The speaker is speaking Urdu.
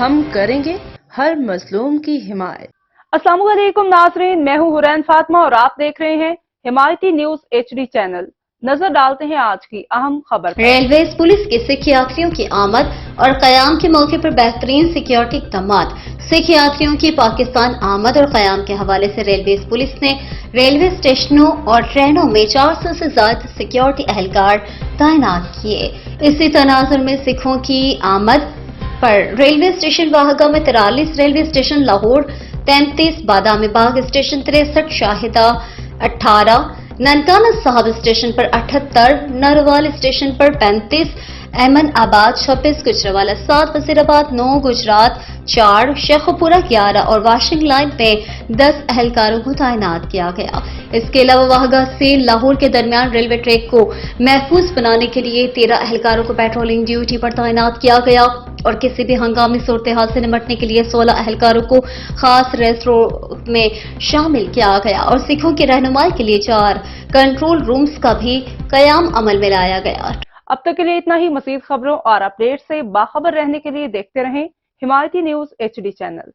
ہم کریں گے ہر مظلوم کی حمایت۔ السلام علیکم ناظرین، میں ہوں حورین فاطمہ اور آپ دیکھ رہے ہیں حمایتی نیوز HD چینل۔ نظر ڈالتے ہیں آج کی اہم خبر پر۔ ریلویز پولیس کے سکھ یاتریوں کی آمد اور قیام کے موقع پر بہترین سیکیورٹی اقدامات۔ سکھ یاتریوں کی پاکستان آمد اور قیام کے حوالے سے ریلویز پولیس نے ریلوے اسٹیشنوں اور ٹرینوں میں 400 سے زائد سیکیورٹی اہلکار تعینات کیے۔ اسی تناظر میں سکھوں کی آمد پر ریلوے اسٹیشن واہگہ میں 43، ریلوے اسٹیشن لاہور 33، بادام باغ اسٹیشن 63، شاہدہ 18، ننکانہ صاحب اسٹیشن پر 78، نروال اسٹیشن پر 35، ایمن آباد 26، گجرانوالہ 7، وزیر آباد 9، گجرات 4، شیخوپورہ 11 اور واشنگ لائن میں 10 اہلکاروں کو تعینات کیا گیا۔ اس کے علاوہ واہگہ سے لاہور کے درمیان ریلوے ٹریک کو محفوظ بنانے کے لیے 13 اہلکاروں کو پیٹرولنگ ڈیوٹی پر تعینات کیا گیا اور کسی بھی ہنگامی صورتحال سے نمٹنے کے لیے 16 اہلکاروں کو خاص ریسٹ روم میں شامل کیا گیا اور سکھوں کی رہنمائی کے لیے 4 کنٹرول رومز کا بھی قیام عمل میں لایا گیا۔ اب تک کے لیے اتنا ہی۔ مزید خبروں اور اپڈیٹ سے باخبر رہنے کے لیے دیکھتے رہیں حمایتی نیوز HD چینل۔